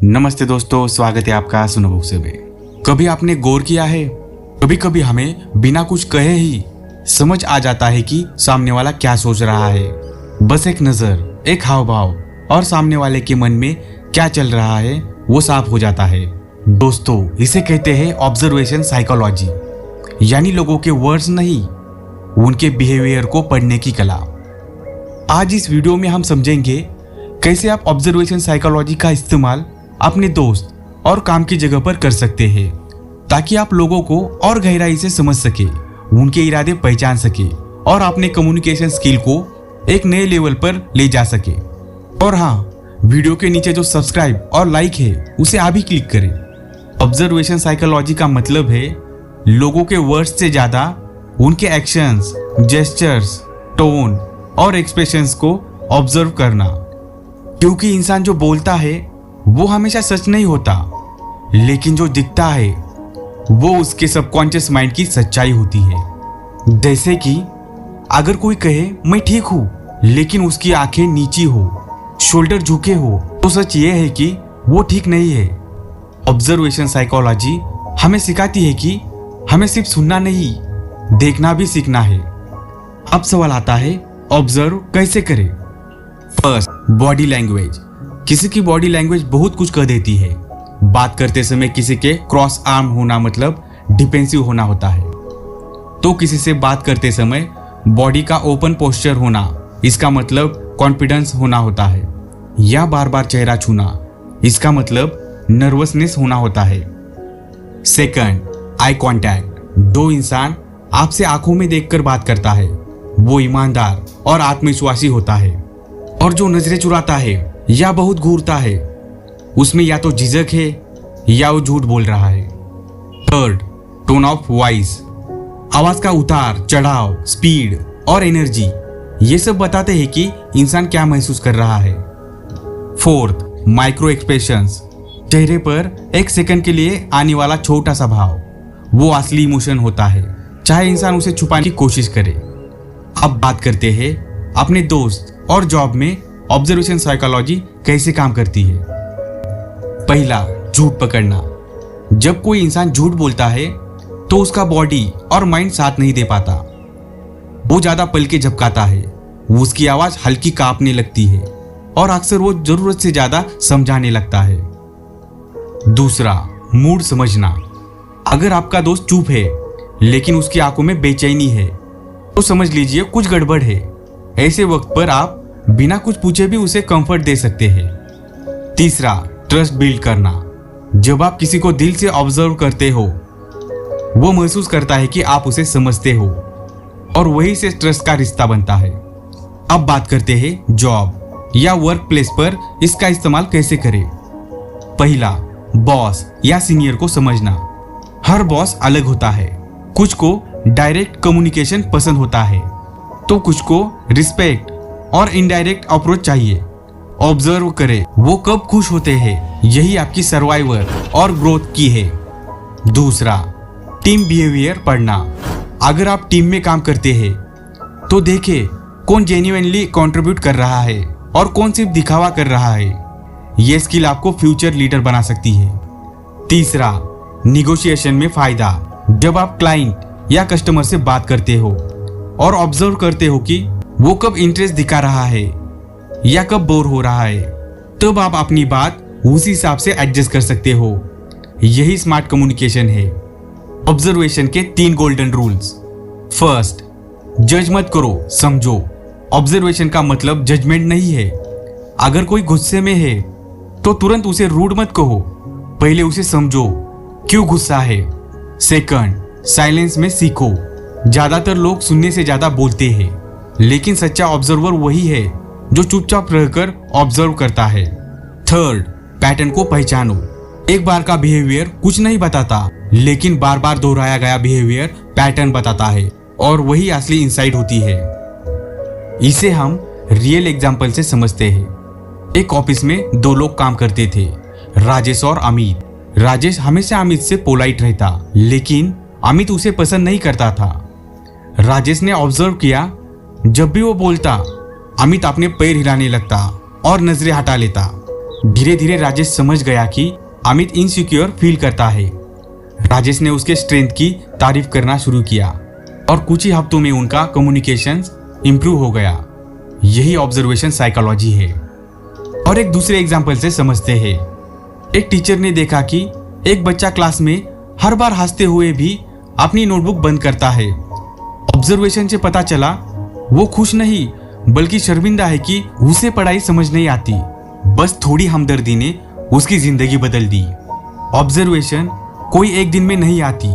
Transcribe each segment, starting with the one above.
नमस्ते दोस्तों, स्वागत है आपका सुनो बुक से में। कभी आपने गौर किया है, कभी कभी हमें बिना कुछ कहे ही समझ आ जाता है कि सामने वाला क्या सोच रहा है। बस एक नजर, एक हाव भाव और सामने वाले के मन में क्या चल रहा है वो साफ हो जाता है। दोस्तों, इसे कहते हैं ऑब्जर्वेशन साइकोलॉजी, यानी लोगों के वर्ड्स नहीं, उनके बिहेवियर को पढ़ने की कला। आज इस वीडियो में हम समझेंगे कैसे आप ऑब्जर्वेशन साइकोलॉजी का इस्तेमाल अपने दोस्त और काम की जगह पर कर सकते हैं, ताकि आप लोगों को और गहराई से समझ सके, उनके इरादे पहचान सके और अपने कम्युनिकेशन स्किल को एक नए लेवल पर ले जा सके। और हाँ, वीडियो के नीचे जो सब्सक्राइब और लाइक है उसे अभी क्लिक करें। ऑब्जर्वेशन साइकोलॉजी का मतलब है लोगों के वर्ड्स से ज्यादा उनके एक्शंस, जेस्चर्स, टोन और एक्सप्रेशंस को ऑब्जर्व करना। क्योंकि इंसान जो बोलता है वो हमेशा सच नहीं होता, लेकिन जो दिखता है वो उसके सबकॉन्शियस माइंड की सच्चाई होती है। जैसे कि अगर कोई कहे मैं ठीक हूं, लेकिन उसकी आंखें नीची हो, शोल्डर झुके हो, तो सच ये है कि वो ठीक नहीं है। ऑब्जर्वेशन साइकोलॉजी हमें सिखाती है कि हमें सिर्फ सुनना नहीं, देखना भी सीखना है। अब सवाल आता है, ऑब्जर्व कैसे करें? First, body language. किसी की बॉडी लैंग्वेज बहुत कुछ कह देती है। बात करते समय किसी के क्रॉस आर्म होना मतलब डिफेंसिव होना होता है, तो किसी से बात करते समय बॉडी का ओपन पोस्चर होना, इसका मतलब कॉन्फिडेंस होना होता है। या बार बार चेहरा छूना, इसका मतलब नर्वसनेस होना होता है। Second, eye contact. दो इंसान आपसे आंखों में देखकर बात करता है, वो ईमानदार और आत्मविश्वासी होता है। और जो नजरें चुराता है या बहुत घूरता है, उसमें या तो झिझक है या वो झूठ बोल रहा है। Third, tone of voice. आवाज का उतार चढ़ाव, स्पीड और एनर्जी, ये सब बताते हैं कि इंसान क्या महसूस कर रहा है। Fourth, micro expressions. चेहरे पर एक सेकंड के लिए आने वाला छोटा सा भाव, वो असली इमोशन होता है, चाहे इंसान उसे छुपाने की कोशिश करे। अब बात करते हैं अपने दोस्त और जॉब में ऑब्जर्वेशन साइकोलॉजी कैसे काम करती है। पहला, झूठ पकड़ना। जब कोई इंसान झूठ बोलता है तो उसका बॉडी और माइंड साथ नहीं दे पाता। वो ज्यादा पल के झपकाता है, उसकी आवाज हल्की कांपने लगती है और अक्सर वो जरूरत से ज्यादा समझाने लगता है। दूसरा, मूड समझना। अगर आपका दोस्त चुप है लेकिन उसकी आंखों में बेचैनी है, तो समझ लीजिए कुछ गड़बड़ है। ऐसे वक्त पर आप बिना कुछ पूछे भी उसे कंफर्ट दे सकते हैं। तीसरा, ट्रस्ट बिल्ड करना। जब आप किसी को दिल से ऑब्जर्व करते हो, वो महसूस करता है कि आप उसे समझते हो और वहीं से ट्रस्ट का रिश्ता बनता है। अब बात करते हैं जॉब या वर्क प्लेस पर इसका इस्तेमाल कैसे करें। पहला, बॉस या सीनियर को समझना। हर बॉस अलग होता है, कुछ को डायरेक्ट कम्युनिकेशन पसंद होता है तो कुछ को रिस्पेक्ट और इनडायरेक्ट अप्रोच चाहिए। ऑब्जर्व करें वो कब खुश होते हैं, यही आपकी सर्वाइवर और ग्रोथ की है। दूसरा, टीम बिहेवियर पढ़ना। अगर आप टीम में काम करते हैं तो देखें कौन जेन्युइनली कंट्रीब्यूट कर रहा है और कौन सिर्फ दिखावा कर रहा है। यह स्किल आपको फ्यूचर लीडर बना सकती है। तीसरा, निगोशिएशन में फायदा। जब आप क्लाइंट या कस्टमर से बात करते हो और ऑब्जर्व करते हो कि वो कब इंटरेस्ट दिखा रहा है या कब बोर हो रहा है, तब आप अपनी बात उसी हिसाब से एडजस्ट कर सकते हो। यही स्मार्ट कम्युनिकेशन है। ऑब्जर्वेशन के 3 गोल्डन रूल्स। फर्स्ट, जज मत करो, समझो। ऑब्जर्वेशन का मतलब जजमेंट नहीं है। अगर कोई गुस्से में है तो तुरंत उसे रूड मत कहो, पहले उसे समझो क्यों गुस्सा है। सेकंड, साइलेंस में सीखो। ज्यादातर लोग सुनने से ज्यादा बोलते हैं, लेकिन सच्चा ऑब्जर्वर वही है जो चुपचाप रहकर ऑब्जर्व करता है। थर्ड, पैटर्न को पहचानो। एक बार का बिहेवियर कुछ नहीं बताता, लेकिन बार बार दोहराया गया बिहेवियर पैटर्न बताता है और वही असली इंसाइट होती है। इसे हम रियल एग्जाम्पल से समझते हैं। एक ऑफिस में 2 लोग काम करते थे, राजेश और अमित। राजेश हमेशा अमित से पोलाइट रहता, लेकिन अमित उसे पसंद नहीं करता था। राजेश ने ऑब्जर्व किया, जब भी वो बोलता, अमित अपने पैर हिलाने लगता और नजरें हटा लेता। धीरे धीरे राजेश समझ गया कि अमित इनसिक्योर फील करता है। राजेश ने उसके स्ट्रेंथ की तारीफ करना शुरू किया और कुछ ही हफ्तों में उनका कम्युनिकेशन इंप्रूव हो गया। यही ऑब्जर्वेशन साइकोलॉजी है। और एक दूसरे एग्जाम्पल से समझते हैं। एक टीचर ने देखा कि एक बच्चा क्लास में हर बार हंसते हुए भी अपनी नोटबुक बंद करता है। ऑब्जर्वेशन से पता चला वो खुश नहीं बल्कि शर्मिंदा है कि उसे पढ़ाई समझ नहीं आती। बस थोड़ी हमदर्दी ने उसकी जिंदगी बदल दी। ऑब्जर्वेशन कोई एक दिन में नहीं आती,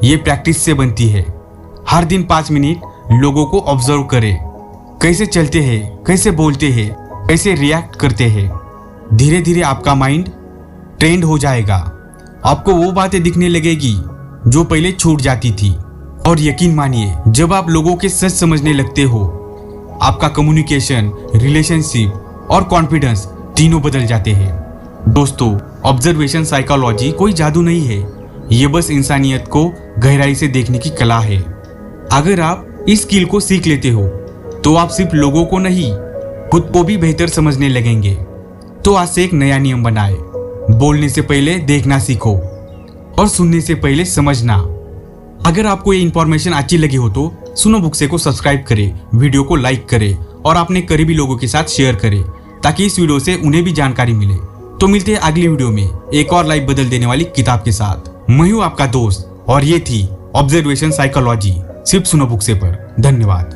ये प्रैक्टिस से बनती है। हर दिन 5 मिनट लोगों को ऑब्जर्व करें, कैसे चलते हैं, कैसे बोलते हैं, कैसे रिएक्ट करते हैं। धीरे धीरे आपका माइंड ट्रेंड हो जाएगा। आपको वो बातें दिखने लगेगी जो पहले छूट जाती थी। और यकीन मानिए, जब आप लोगों के सच समझने लगते हो, आपका कम्युनिकेशन, रिलेशनशिप और कॉन्फिडेंस तीनों बदल जाते हैं। दोस्तों, ऑब्जर्वेशन साइकोलॉजी कोई जादू नहीं है, ये बस इंसानियत को गहराई से देखने की कला है। अगर आप इस स्किल को सीख लेते हो तो आप सिर्फ लोगों को नहीं, खुद को भी बेहतर समझने लगेंगे। तो आज से एक नया नियम बनाए, बोलने से पहले देखना सीखो और सुनने से पहले समझना। अगर आपको ये इंफॉर्मेशन अच्छी लगी हो तो सुनो बुक्से को सब्सक्राइब करें, वीडियो को लाइक करें और अपने करीबी लोगों के साथ शेयर करें ताकि इस वीडियो से उन्हें भी जानकारी मिले। तो मिलते हैं अगली वीडियो में एक और लाइफ बदल देने वाली किताब के साथ। मैं हूं आपका दोस्त और ये थी ऑब्जर्वेशन साइकोलॉजी, सिर्फ सुनो बुक्से पर। धन्यवाद।